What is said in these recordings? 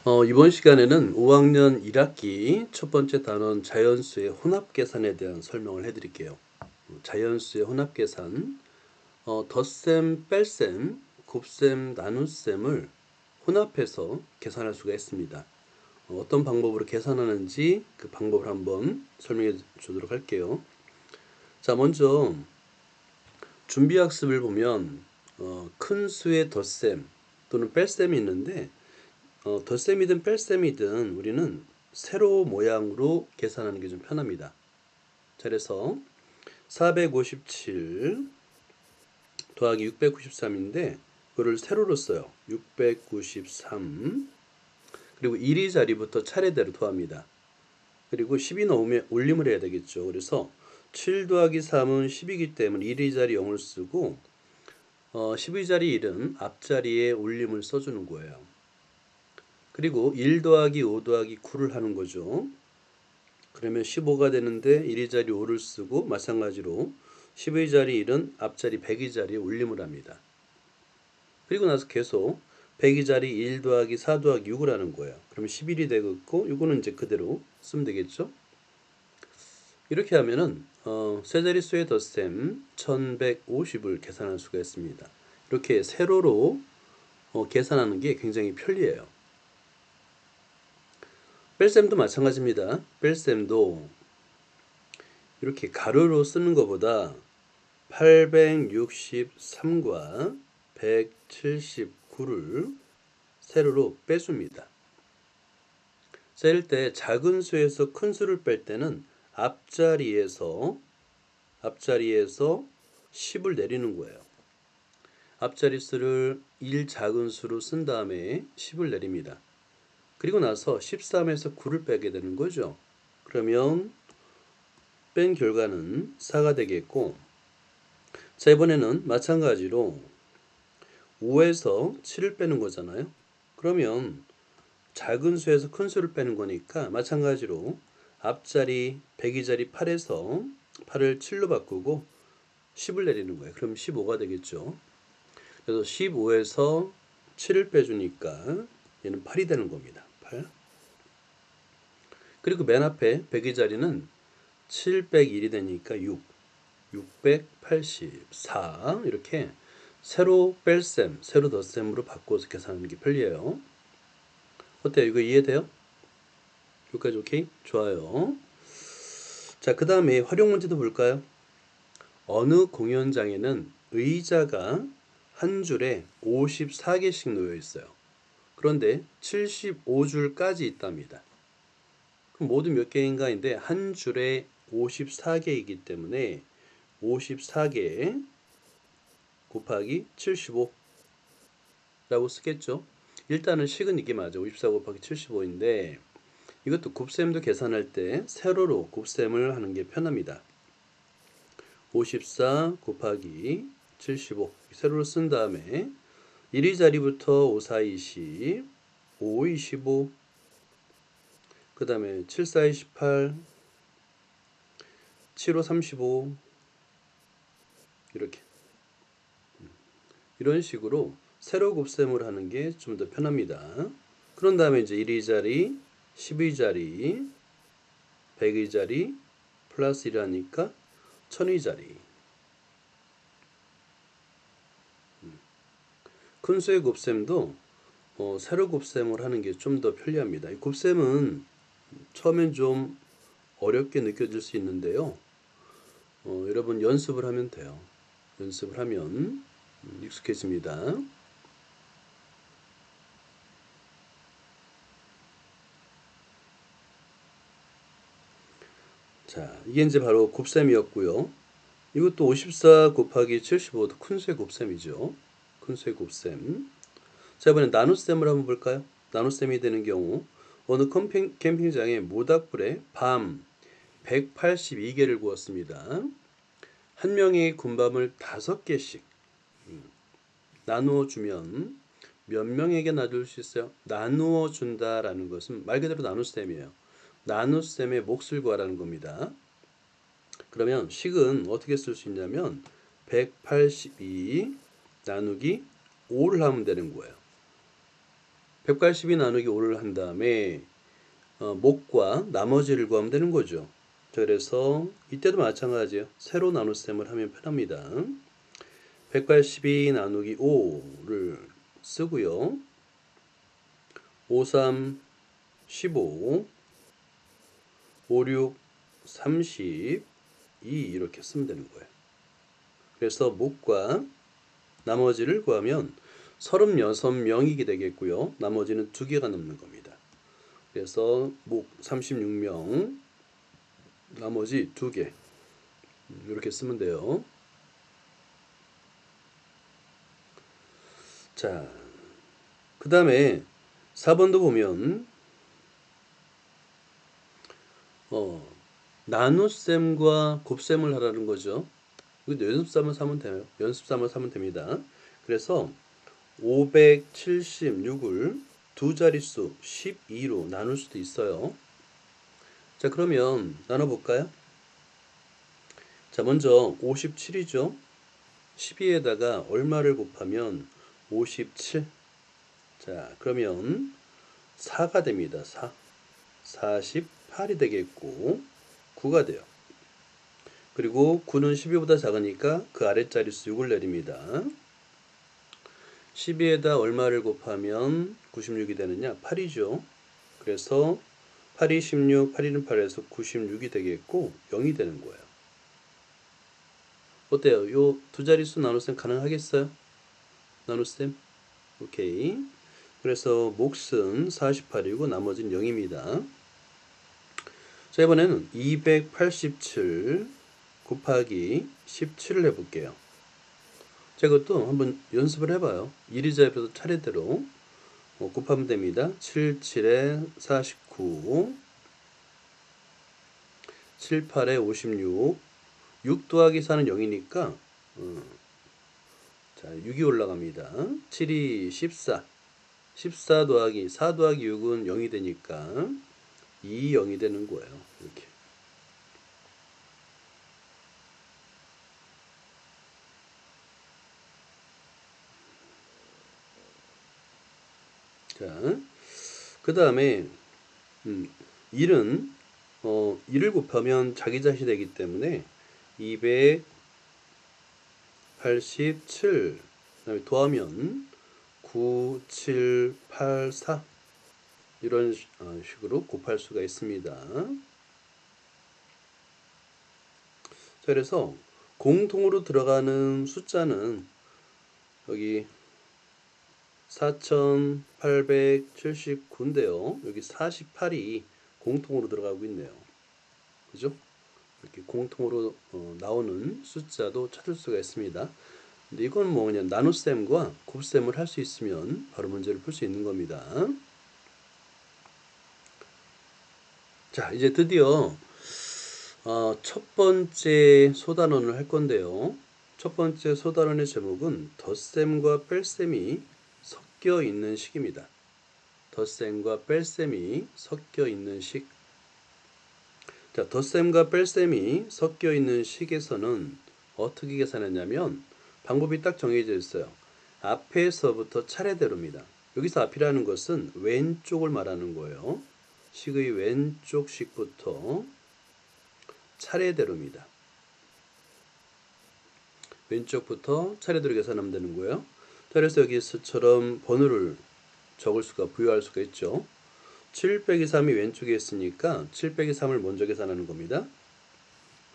이번 시간에는 5학년 1학기 첫 번째 단원 자연수의 혼합계산에 대한 설명을 해드릴게요. 자연수의 혼합계산, 덧셈, 뺄셈, 곱셈, 나눗셈을 혼합해서 계산할 수가 있습니다. 어떤 방법으로 계산하는지 그 방법을 한번 설명해 주도록 할게요. 자, 먼저 준비학습을 보면 큰 수의 덧셈 또는 뺄셈이 있는데 덧셈이든 뺄셈이든 우리는 세로 모양으로 계산하는 게 좀 편합니다. 자, 그래서 457 더하기 693인데 그거를 세로로 써요. 693 그리고 1위 자리부터 차례대로 더합니다. 그리고 10이 나오면 올림을 해야 되겠죠. 그래서 7 더하기 3은 10이기 때문에 1위 자리 0을 쓰고 10위 자리 1은 앞자리에 올림을 써주는 거예요. 그리고 1 더하기 5 더하기 9를 하는 거죠. 그러면 15가 되는데 1위 자리 5를 쓰고 마찬가지로 10의 자리 1은 앞자리 100의 자리에 올림을 합니다. 그리고 나서 계속 100의 자리 1 더하기 4 더하기 6을 하는 거예요. 그러면 11이 되겠고 이거는 이제 그대로 쓰면 되겠죠. 이렇게 하면은 세 자릿수의 덧셈 1150을 계산할 수가 있습니다. 이렇게 세로로 계산하는 게 굉장히 편리해요. 뺄셈도 마찬가지입니다. 뺄셈도 이렇게 가로로 쓰는 것보다 863과 179를 세로로 빼줍니다. 자, 이럴 때 작은 수에서 큰 수를 뺄 때는 앞자리에서 10을 내리는 거예요. 앞자리 수를 1 작은 수로 쓴 다음에 10을 내립니다. 그리고 나서 13에서 9를 빼게 되는 거죠. 그러면 뺀 결과는 4가 되겠고, 자, 이번에는 마찬가지로 5에서 7을 빼는 거잖아요. 그러면 작은 수에서 큰 수를 빼는 거니까 마찬가지로 앞자리 100의 자리 8에서 8을 7로 바꾸고 10을 내리는 거예요. 그럼 15가 되겠죠. 그래서 15에서 7을 빼주니까 얘는 8이 되는 겁니다. 8. 그리고 맨 앞에 100의 자리는 701이 되니까 684 이렇게 세로 뺄셈, 세로 덧셈으로 바꿔서 계산하는 게 편리해요. 어때요? 이거 이해돼요? 여기까지 오케이? 좋아요. 자, 그 다음에 활용 문제도 볼까요? 어느 공연장에는 의자가 한 줄에 54개씩 놓여 있어요. 그런데 75줄까지 있답니다. 그럼 모두 몇 개인가인데 한 줄에 54개이기 때문에 54개 곱하기 75라고 쓰겠죠. 일단은 식은 이게 맞아. 54 곱하기 75인데 이것도 곱셈도 계산할 때 세로로 곱셈을 하는 게 편합니다. 54 곱하기 75 세로로 쓴 다음에 1위 자리부터 5, 4, 20 5, 25 그 다음에 7, 4, 28 7, 5, 35 이렇게 이런 식으로 세로 곱셈을 하는 게 좀 더 편합니다. 그런 다음에 이제 1위 자리 10의 자리 100의 자리 플러스 1하니까 1000의 자리 큰 수의 곱셈도 세로 곱셈을 하는 게 좀 더 편리합니다. 이 곱셈은 처음엔 좀 어렵게 느껴질 수 있는데요. 여러분 연습을 하면 돼요. 연습을 하면 익숙해집니다. 자, 이게 이제 바로 곱셈이었고요. 이것도 54 곱하기 75도 큰 수의 곱셈이죠. 큰 수의 곱셈. 자, 이번엔 나눗셈을 한번 볼까요? 나눗셈이 되는 경우 어느 캠핑장에 모닥불에 밤 182개를 구웠습니다. 한 명이 군밤을 5개씩 나누어 주면 몇 명에게 놔줄 수 있어요? 나누어 준다라는 것은 말 그대로 나눗셈이에요. 나눗셈의 몫을 구하라는 겁니다. 그러면 식은 어떻게 쓸 수 있냐면 182 나누기 5를 하면 되는 거예요. 182 나누기 5를 한 다음에 목과 나머지를 구하면 되는 거죠. 자, 그래서 이때도 마찬가지예요. 세로 나눗셈을 하면 편합니다. 182 나누기 5를 쓰고요. 5, 3, 15, 5, 6, 32 이렇게 쓰면 되는 거예요. 그래서 목과 나머지를 구하면 36명이 되겠고요. 나머지는 2개가 넘는 겁니다. 그래서 목 36명, 나머지 2개 이렇게 쓰면 돼요. 자, 그 다음에 4번도 보면 나눗셈과 곱셈을 하라는 거죠. 연습삼을 사면 돼요. 연습삼을 사면 됩니다. 그래서 576을 두 자릿수 12로 나눌 수도 있어요. 자, 그러면 나눠볼까요? 자, 먼저 57이죠. 12에다가 얼마를 곱하면 57. 자, 그러면 4가 됩니다. 4. 48이 되겠고 9가 돼요. 그리고 9는 12보다 작으니까 그 아랫자릿수 6을 내립니다. 12에다 얼마를 곱하면 96이 되느냐? 8이죠. 그래서 8이 16, 8이는 8에서 96이 되겠고 0이 되는 거예요. 어때요? 요 두 자릿수 나눗셈 가능하겠어요? 나눗셈? 오케이. 그래서 몫은 48이고 나머지는 0입니다. 자, 이번에는 287 곱하기 17을 해볼게요. 자, 이것도 한번 연습을 해봐요. 이리자리도 차례대로 곱하면 됩니다. 7, 7에 49, 7, 8에 56, 6 더하기 4는 0이니까 자, 6이 올라갑니다. 7이 14, 14 더하기 4 더하기 6은 0이 되니까 2, 0이 되는 거예요. 이렇게. 자, 그 다음에 1은 1을 곱하면 자기 자신이 되기 때문에 287 그다음에 더하면 9, 7, 8, 4 이런 식으로 곱할 수가 있습니다. 자, 그래서 공통으로 들어가는 숫자는 여기 4879인데요. 여기 48이 공통으로 들어가고 있네요. 그죠? 이렇게 공통으로 나오는 숫자도 찾을 수가 있습니다. 근데 이건 뭐 그냥 나눗셈과 곱셈을 할 수 있으면 바로 문제를 풀 수 있는 겁니다. 자, 이제 드디어 첫 번째 소단원을 할 건데요. 첫 번째 소단원의 제목은 덧셈과 뺄셈이 섞여 있는 식입니다. 덧셈과 뺄셈이 섞여 있는 식. 자, 덧셈과 뺄셈이 섞여 있는 식에서는 어떻게 계산했냐면 방법이 딱 정해져 있어요. 앞에서부터 차례대로입니다. 여기서 앞이라는 것은 왼쪽을 말하는 거예요. 식의 왼쪽 식부터 차례대로입니다. 왼쪽부터 차례대로 계산하면 되는 거예요. 자, 그래서 여기서처럼 번호를 적을 수가 부여할 수가 있죠. 7 빼기 3이 왼쪽에 있으니까 7 빼기 3을 먼저 계산하는 겁니다.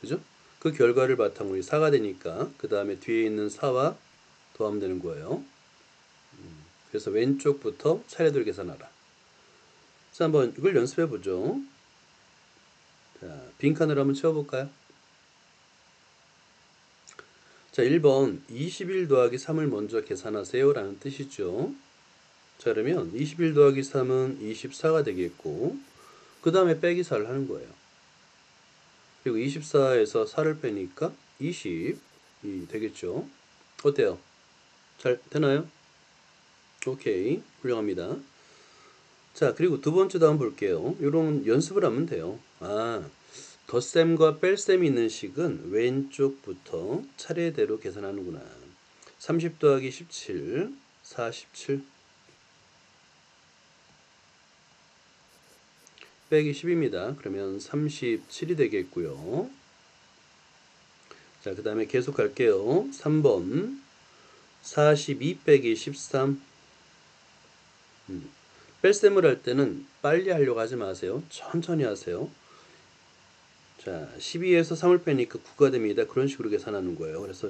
그죠? 그 결과를 바탕으로 4가 되니까 그 다음에 뒤에 있는 4와 더하면 되는 거예요. 그래서 왼쪽부터 차례대로 계산하라. 자, 한번 이걸 연습해 보죠. 자, 빈칸을 한번 채워볼까요? 자, 1번 21 더하기 3을 먼저 계산하세요 라는 뜻이죠. 자, 그러면 21 더하기 3은 24가 되겠고 그 다음에 빼기 4를 하는 거예요. 그리고 24에서 4를 빼니까 20이 되겠죠. 어때요? 잘 되나요? 오케이, 훌륭합니다. 자, 그리고 두 번째도 한번 볼게요. 이런 연습을 하면 돼요. 덧셈과 뺄셈이 있는 식은 왼쪽부터 차례대로 계산하는구나. 30 더하기 17, 47. 빼기 10입니다. 그러면 37이 되겠고요. 자, 그 다음에 계속 갈게요. 3번 42 빼기 13. 뺄셈을 할 때는 빨리 하려고 하지 마세요. 천천히 하세요. 자, 12에서 3을 빼니까 9가 됩니다. 그런 식으로 계산하는 거예요. 그래서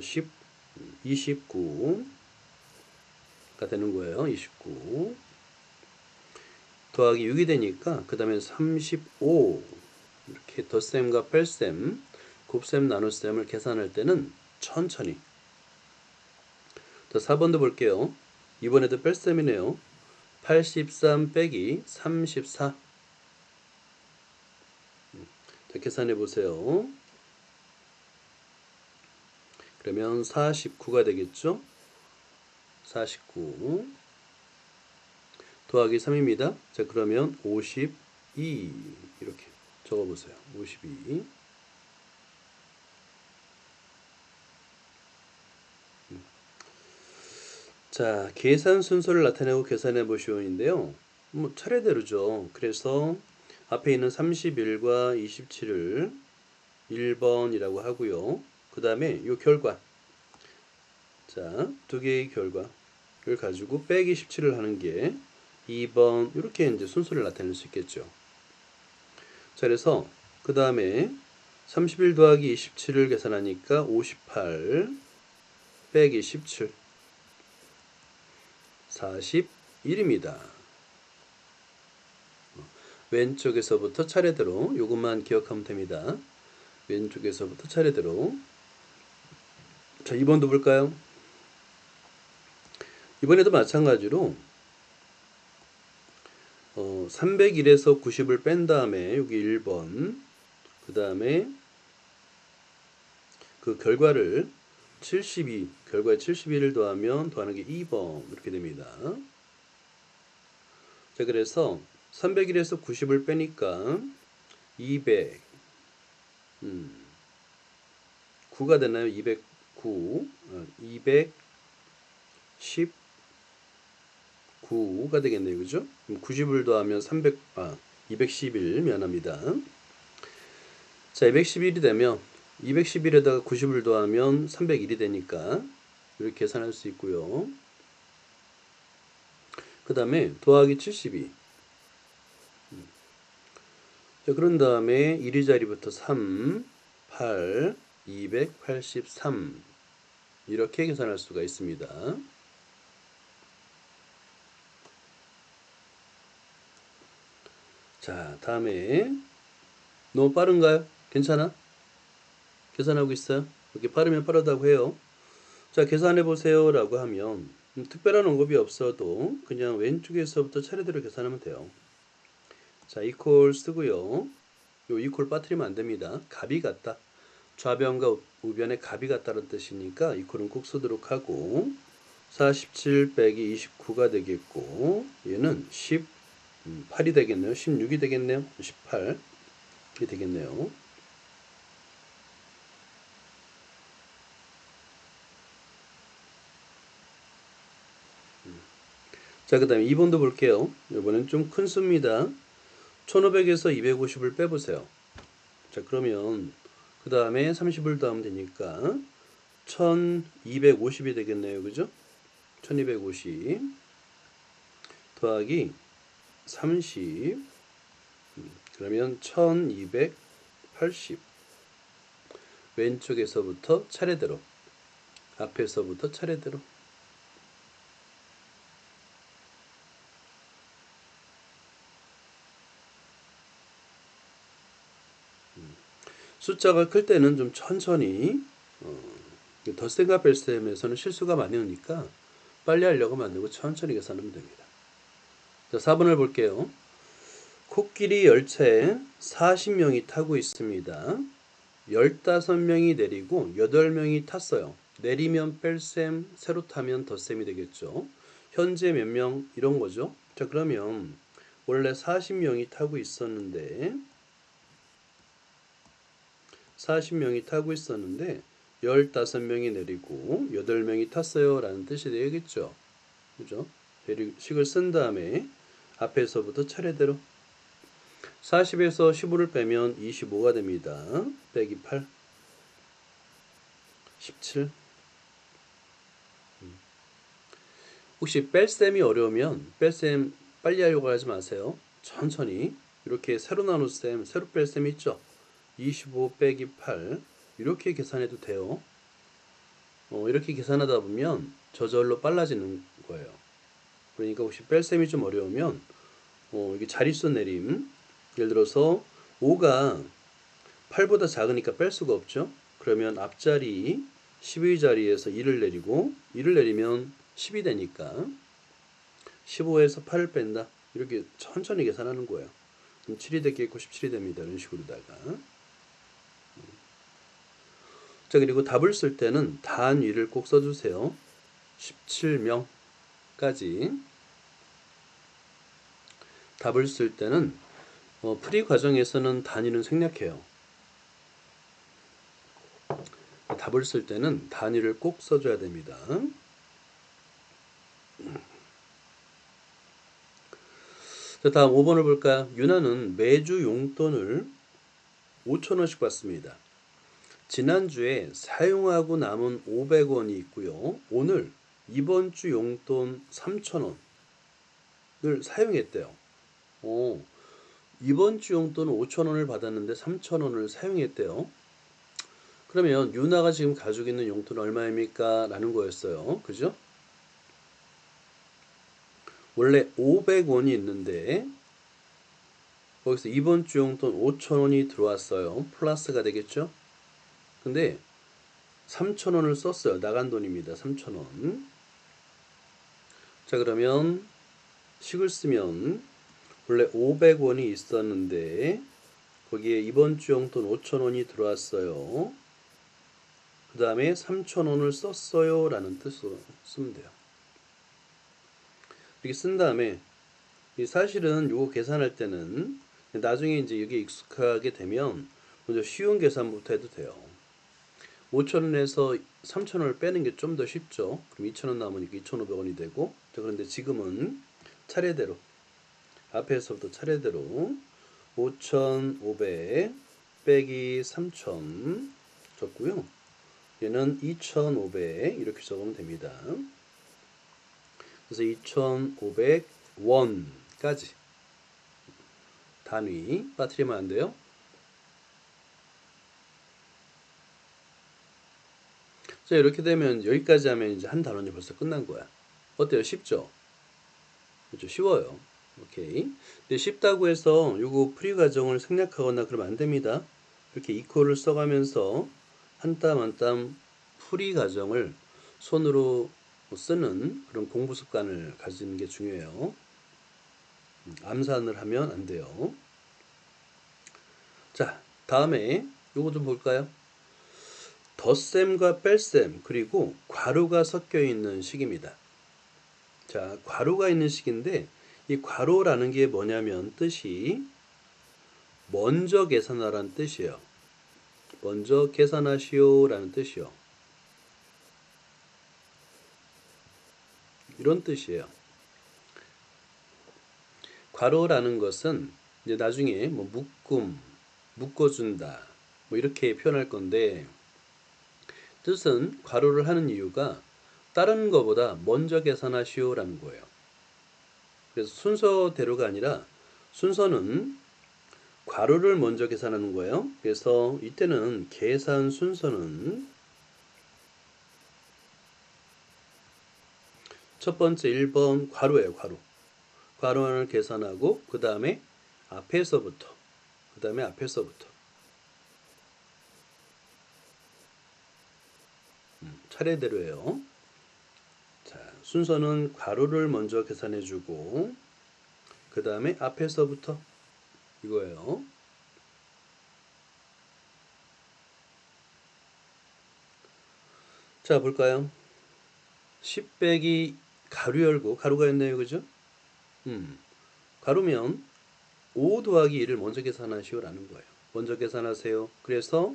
29가 되는 거예요. 29 더하기 6이 되니까 그 다음에 35 이렇게 덧셈과 뺄셈, 곱셈, 나눗셈을 계산할 때는 천천히. 자, 4번도 볼게요. 이번에도 뺄셈이네요. 83 빼기 34. 자, 계산해 보세요. 그러면 49가 되겠죠? 49 더하기 3입니다. 자, 그러면 52 이렇게 적어 보세요. 52. 자, 계산 순서를 나타내고 계산해 보시오인데요. 뭐 차례대로죠. 그래서 앞에 있는 31과 27을 1번이라고 하고요. 그 다음에 요 결과. 자, 두 개의 결과를 가지고 빼기 17을 하는 게 2번 이렇게 이제 순서를 나타낼 수 있겠죠. 자, 그래서 그 다음에 31 더하기 27을 계산하니까 58 빼기 17 41입니다. 왼쪽에서부터 차례대로 이것만 기억하면 됩니다. 왼쪽에서부터 차례대로. 자, 2번도 볼까요? 이번에도 마찬가지로 301에서 90을 뺀 다음에 여기 1번 그 다음에 그 결과를 72 결과에 71을 더하는 게 2번 이렇게 됩니다. 자, 그래서 301에서 90을 빼니까 200 9가 되나요? 209 219가 되겠네요. 그죠? 90을 더하면 211 미안합니다. 자, 211이 되면 211에다가 90을 더하면 301이 되니까 이렇게 계산할 수 있고요. 그 다음에 더하기 72. 자, 그런 다음에 1위 자리부터 3, 8, 283 이렇게 계산할 수가 있습니다. 자, 다음에 너무 빠른가요? 괜찮아? 계산하고 있어요? 이렇게 빠르면 빠르다고 해요. 자, 계산해 보세요 라고 하면 특별한 언급이 없어도 그냥 왼쪽에서부터 차례대로 계산하면 돼요. 자, 이퀄 쓰고요. 요 이퀄 빠뜨리면 안 됩니다. 값이 같다. 좌변과 우변의 값이 같다는 뜻이니까 이퀄은 꼭 쓰도록 하고 47 빼기 29가 되겠고 얘는 18이 되겠네요. 16이 되겠네요. 18이 되겠네요. 자, 그 다음에 2번도 볼게요. 이번엔 좀 큰 수입니다. 1500에서 250을 빼보세요. 자, 그러면 그 다음에 30을 더하면 되니까 1250이 되겠네요. 그죠? 1250 더하기 30 그러면 1280 왼쪽에서부터 차례대로 앞에서부터 차례대로 숫자가 클 때는 좀 천천히 덧셈과 뺄셈에서는 실수가 많이 오니까 빨리 하려고 만들고 천천히 계산하면 됩니다. 자, 4번을 볼게요. 코끼리 열차에 40명이 타고 있습니다. 15명이 내리고 8명이 탔어요. 내리면 뺄셈, 새로 타면 덧셈이 되겠죠. 현재 몇 명 이런 거죠. 자, 그러면 원래 40명이 타고 있었는데 15명이 내리고 8명이 탔어요 라는 뜻이 되겠죠. 그죠? 식을 쓴 다음에 앞에서부터 차례대로. 40에서 15를 빼면 25가 됩니다. 빼기 8, 17. 혹시 뺄셈이 어려우면 뺄셈 빨리 하려고 하지 마세요. 천천히 이렇게 세로 나눌 셈, 세로 뺄셈 있죠? 25 빼기 8 이렇게 계산해도 돼요. 이렇게 계산하다 보면 저절로 빨라지는 거예요. 그러니까 혹시 뺄셈이 좀 어려우면 이게 자릿수 내림, 예를 들어서 5가 8보다 작으니까 뺄 수가 없죠. 그러면 앞자리 12 자리에서 2를 내리고 2를 내리면 10이 되니까 15에서 8을 뺀다. 이렇게 천천히 계산하는 거예요. 그럼 7이 되겠고 17이 됩니다. 이런 식으로다가. 자, 그리고 답을 쓸 때는 단위를 꼭 써주세요. 17명까지. 답을 쓸 때는 풀이 과정에서는 단위는 생략해요. 답을 쓸 때는 단위를 꼭 써줘야 됩니다. 자, 다음 5번을 볼까요? 유나는 매주 용돈을 5,000원씩 받습니다. 지난주에 사용하고 남은 500원이 있고요. 오늘 이번 주 용돈 3,000원을 사용했대요. 이번 주 용돈은 5,000원을 받았는데 3,000원을 사용했대요. 그러면 유나가 지금 가지고 있는 용돈은 얼마입니까? 라는 거였어요. 그죠? 원래 500원이 있는데 거기서 이번 주 용돈 5,000원이 들어왔어요. 플러스가 되겠죠? 근데 3,000원을 썼어요. 나간 돈입니다. 3,000원. 자, 그러면 식을 쓰면 원래 500원이 있었는데 거기에 이번 주 용돈 5,000원이 들어왔어요. 그 다음에 3,000원을 썼어요 라는 뜻으로 쓰면 돼요. 이렇게 쓴 다음에 사실은 이거 계산할 때는 나중에 이제 이게 익숙하게 되면 먼저 쉬운 계산부터 해도 돼요. 5,000원에서 3,000원을 빼는 게 좀 더 쉽죠. 그럼 2,000원 남으니까 2,500원이 되고. 자, 그런데 지금은 차례대로 앞에서부터 차례대로 5,500 빼기 3,000 적고요. 얘는 2,500 이렇게 적으면 됩니다. 그래서 2,500원까지 단위 빠뜨리면 안 돼요. 자, 이렇게 되면 여기까지 하면 이제 한 단원이 벌써 끝난 거야. 어때요? 쉽죠? 그렇죠? 쉬워요. 오케이. 근데 쉽다고 해서 요거 풀이 과정을 생략하거나 그러면 안 됩니다. 이렇게 이퀄을 써가면서 한 땀 한 땀 풀이 과정을 손으로 쓰는 그런 공부 습관을 가지는 게 중요해요. 암산을 하면 안 돼요. 자, 다음에 요거 좀 볼까요? 덧셈과 뺄셈 그리고 괄호가 섞여 있는 식입니다. 자, 괄호가 있는 식인데 이 괄호라는 게 뭐냐면 뜻이 먼저 계산하라는 뜻이에요. 먼저 계산하시오 라는 뜻이요. 이런 뜻이에요. 괄호라는 것은 이제 나중에 뭐 묶어준다 뭐 이렇게 표현할 건데 뜻은 괄호를 하는 이유가 다른 거보다 먼저 계산하시오 라는 거예요. 그래서 순서대로가 아니라 순서는 괄호를 먼저 계산하는 거예요. 그래서 이때는 계산 순서는 첫 번째 1번 괄호예요. 괄호를 계산하고 그 다음에 앞에서부터 차례대로예요. 자, 순서는 괄호를 먼저 계산해주고 그 다음에 앞에서부터 이거예요. 자, 볼까요? 10 빼기 가로 열고 가로가 있네요. 그죠? 가로면 5 더하기 1을 먼저 계산하시오 라는 거예요. 먼저 계산하세요. 그래서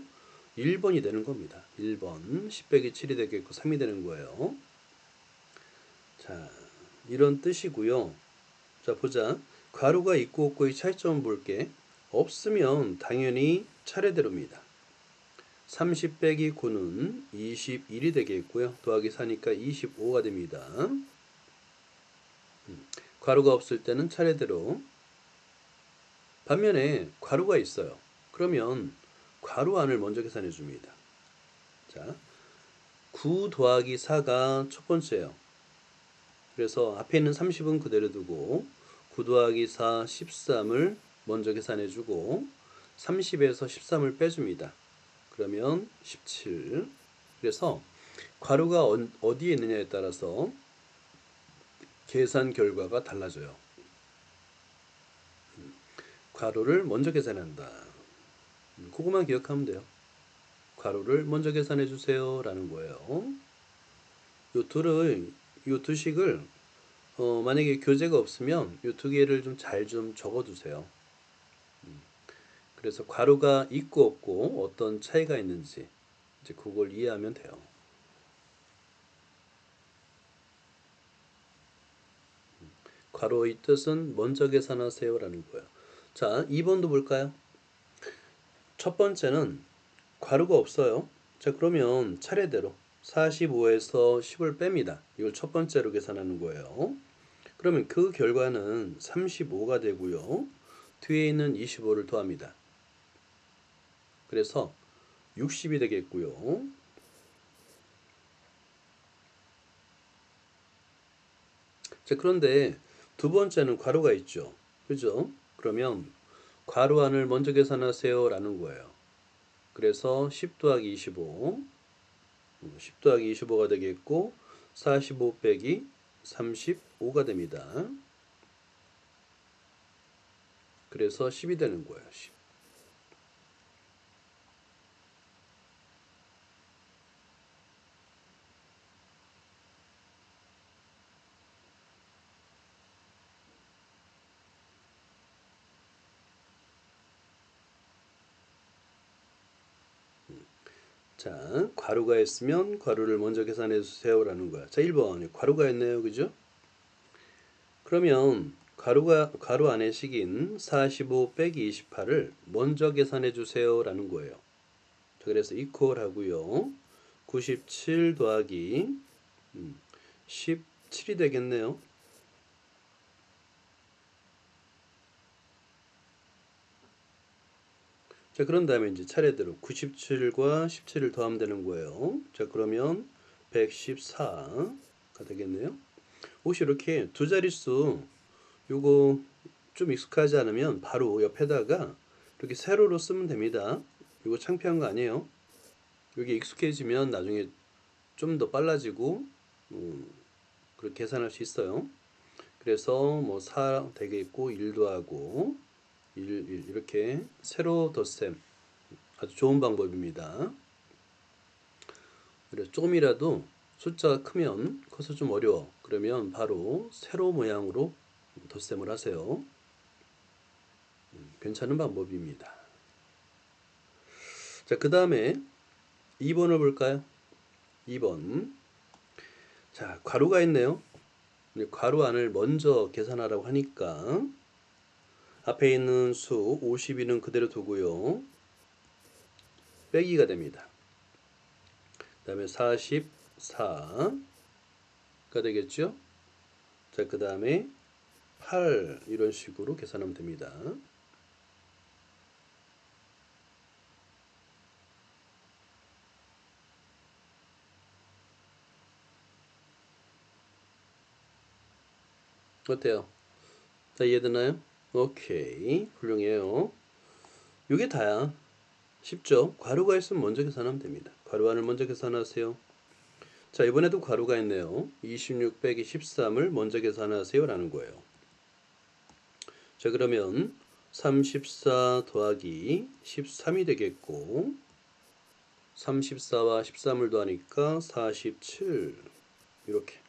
1번이 되는 겁니다. 1번 10 빼기 7이 되겠고 3이 되는 거예요. 자, 이런 뜻이고요. 자, 보자. 괄호가 있고 없고의 차이점을 볼게. 없으면 당연히 차례대로입니다. 30 빼기 9는 21이 되겠고요. 더하기 4니까 25가 됩니다. 괄호가 없을 때는 차례대로. 반면에 괄호가 있어요. 그러면 괄호 안을 먼저 계산해 줍니다. 자, 9 더하기 4가 첫 번째예요. 그래서 앞에 있는 30은 그대로 두고 9 더하기 4 13을 먼저 계산해 주고 30에서 13을 빼줍니다. 그러면 17. 그래서 괄호가 어디에 있느냐에 따라서 계산 결과가 달라져요. 괄호를 먼저 계산한다. 그것만 기억하면 돼요. 괄호를 먼저 계산해 주세요 라는 거예요. 요 두 식을 만약에 교재가 없으면 요 두 개를 좀 잘 좀 적어 두세요. 그래서 괄호가 있고 없고 어떤 차이가 있는지 이제 그걸 이해하면 돼요. 괄호의 뜻은 먼저 계산하세요 라는 거예요. 자, 2번도 볼까요? 첫 번째는 괄호가 없어요. 자, 그러면 차례대로 45에서 10을 뺍니다. 이걸 첫 번째로 계산하는 거예요. 그러면 그 결과는 35가 되고요. 뒤에 있는 25를 더합니다. 그래서 60이 되겠고요. 자, 그런데 두 번째는 괄호가 있죠. 그죠? 그러면 괄호 안을 먼저 계산하세요 라는 거예요. 그래서 10 더하기 25, 10 더하기 25가 되겠고 45 빼기 35가 됩니다. 그래서 10이 되는 거예요. 10. 자, 괄호가 있으면 괄호를 먼저 계산해 주세요 라는 거야. 자, 1번 괄호가 있네요. 그죠? 그러면 괄호 안의 식인 45 빼기 28을 먼저 계산해 주세요 라는 거예요. 자, 그래서 이퀄 하고요. 97 더하기 17이 되겠네요. 자, 그런 다음에 이제 차례대로 97과 17을 더하면 되는 거예요. 자, 그러면 114가 되겠네요. 혹시 이렇게 두 자릿수 요거 좀 익숙하지 않으면 바로 옆에다가 이렇게 세로로 쓰면 됩니다. 이거 창피한 거 아니에요. 여기 익숙해지면 나중에 좀 더 빨라지고 그렇게 계산할 수 있어요. 그래서 뭐 4 되겠고 1도 하고 1 이렇게 세로 덧셈 아주 좋은 방법입니다. 그래서 조금이라도 숫자가 크면 커서 좀 어려워. 그러면 바로 세로 모양으로 덧셈을 하세요. 괜찮은 방법입니다. 자, 그 다음에 2번을 볼까요? 2번. 자, 괄호가 있네요. 괄호 안을 먼저 계산하라고 하니까 앞에 있는 수 52는 그대로 두고요. 빼기가 됩니다. 그 다음에 44가 되겠죠? 자, 그 다음에 8 이런 식으로 계산하면 됩니다. 어때요? 자, 이해되나요? 오케이, 훌륭해요. 이게 다야. 쉽죠? 괄호가 있으면 먼저 계산하면 됩니다. 괄호 안을 먼저 계산하세요. 자, 이번에도 괄호가 있네요. 26 빼기 13을 먼저 계산하세요 라는 거예요. 자, 그러면 34 더하기 13이 되겠고 34와 13을 더하니까 47 이렇게.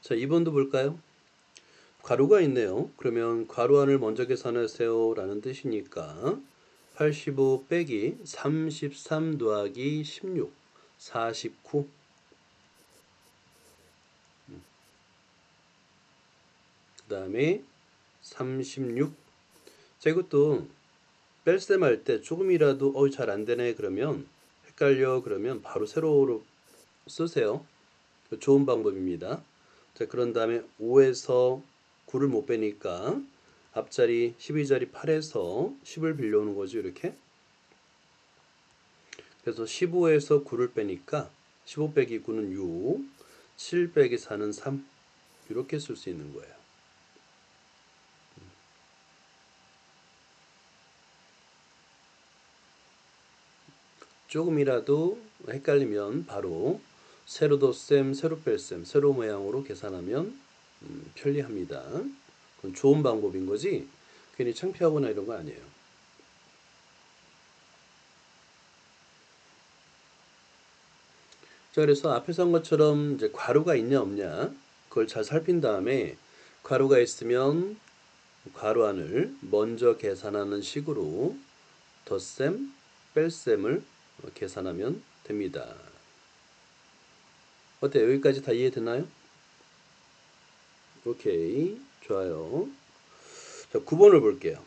자, 2번도 볼까요? 괄호가 있네요. 그러면 괄호 안을 먼저 계산하세요 라는 뜻이니까 85 빼기 33 더하기 16 49. 그 다음에 36. 자, 이것도 뺄셈 할 때 조금이라도 잘 안되네 그러면 헷갈려 그러면 바로 세로로 쓰세요. 좋은 방법입니다. 자, 그런 다음에 5에서 9를 못 빼니까 앞자리 12자리 8에서 10을 빌려오는 거죠. 이렇게. 그래서 15에서 9를 빼니까 15 빼기 9는 6, 7 빼기 4는 3. 이렇게 쓸 수 있는 거예요. 조금이라도 헷갈리면 바로 세로 덧셈, 세로 뺄셈, 세로 모양으로 계산하면 편리합니다. 그건 좋은 방법인 거지 괜히 창피하거나 이런 거 아니에요. 자, 그래서 앞에서 한 것처럼 이제 괄호가 있냐 없냐 그걸 잘 살핀 다음에 괄호가 있으면 괄호 안을 먼저 계산하는 식으로 덧셈, 뺄셈을 계산하면 됩니다. 어때요? 여기까지 다 이해되나요? 오케이, 좋아요. 자, 9번을 볼게요.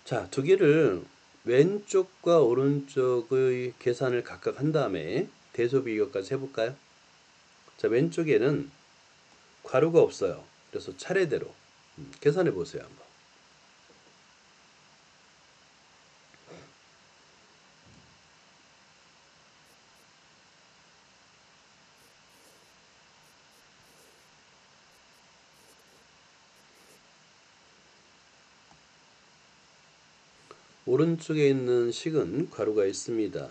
자, 두 개를 왼쪽과 오른쪽의 계산을 각각 한 다음에 대소비교까지 해볼까요? 자, 왼쪽에는 괄호가 없어요. 그래서 차례대로 계산해 보세요. 한번. 오른쪽에 있는 식은 괄호가 있습니다.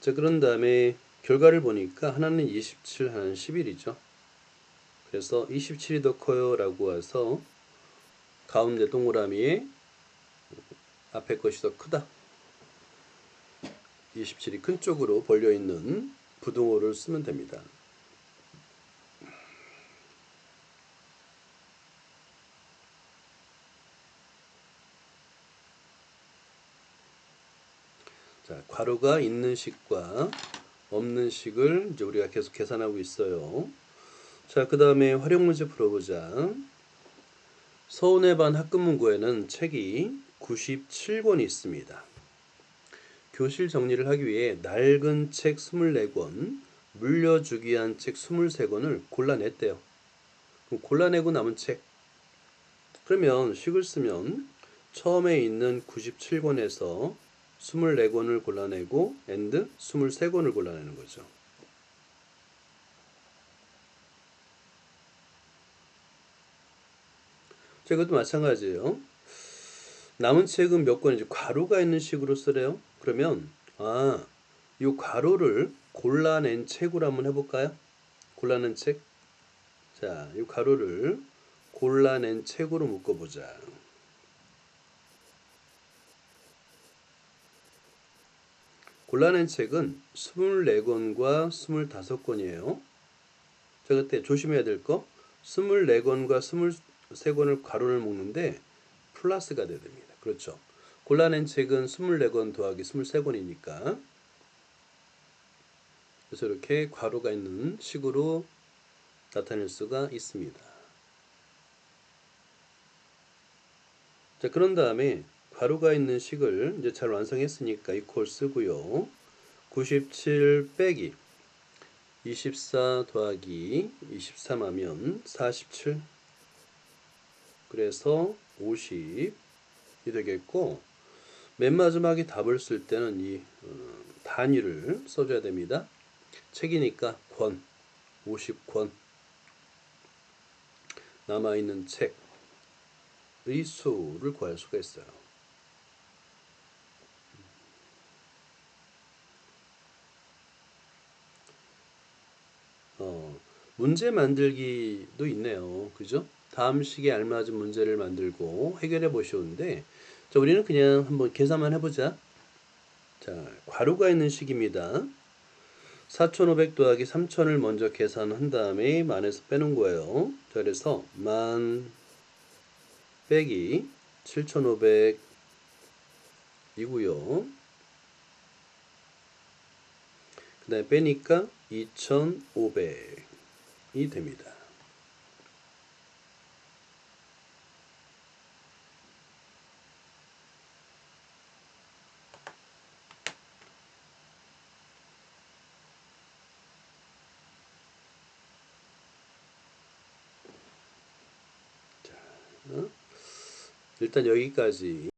자, 그런 다음에 결과를 보니까 하나는 27, 하나는 11이죠. 그래서 27이 더 커요 라고 해서 가운데 동그라미에 앞에 것이 더 크다. 27이 큰 쪽으로 벌려있는 부등호를 쓰면 됩니다. 자, 괄호가 있는 식과 없는 식을 이제 우리가 계속 계산하고 있어요. 자, 그 다음에 활용 문제 풀어보자. 서운의 반 학급문고에는 책이 97권이 있습니다. 교실 정리를 하기 위해 낡은 책 24권, 물려주기 위한 책 23권을 골라냈대요. 그럼 골라내고 남은 책. 그러면 식을 쓰면 처음에 있는 97권에서 24권을 골라내고 and 23권을 골라내는 거죠. 자, 이것도 마찬가지예요. 남은 책은 몇 권인지 괄호가 있는 식으로 쓰래요. 그러면 이 괄호를 골라낸 책으로 한번 해볼까요? 골라낸 책. 자, 이 괄호를 골라낸 책으로 묶어보자. 골라낸 책은 24권과 25권이에요. 자, 그때 조심해야 될 거 24권과 23권을 괄호를 묶는데 플러스가 돼야 됩니다. 그렇죠. 골라낸 책은 24권 더하기 23권이니까 그래서 이렇게 괄호가 있는 식으로 나타낼 수가 있습니다. 자, 그런 다음에 괄호가 있는 식을 이제 잘 완성했으니까 이퀄 쓰고요. 97 빼기 24 더하기 23 하면 47. 그래서 50이 되겠고 맨 마지막에 답을 쓸 때는 이 단위를 써줘야 됩니다. 책이니까 권, 50권. 남아있는 책의 수를 구할 수가 있어요. 문제 만들기도 있네요. 그죠? 다음 식에 알맞은 문제를 만들고 해결해 보시는데 자, 우리는 그냥 한번 계산만 해보자. 자, 괄호가 있는 식입니다. 4,500 더하기 3,000을 먼저 계산한 다음에 만에서 빼는 거예요. 자, 그래서 만 빼기 7,500이고요. 그 다음에 빼니까 2,500이 됩니다. 일단 여기까지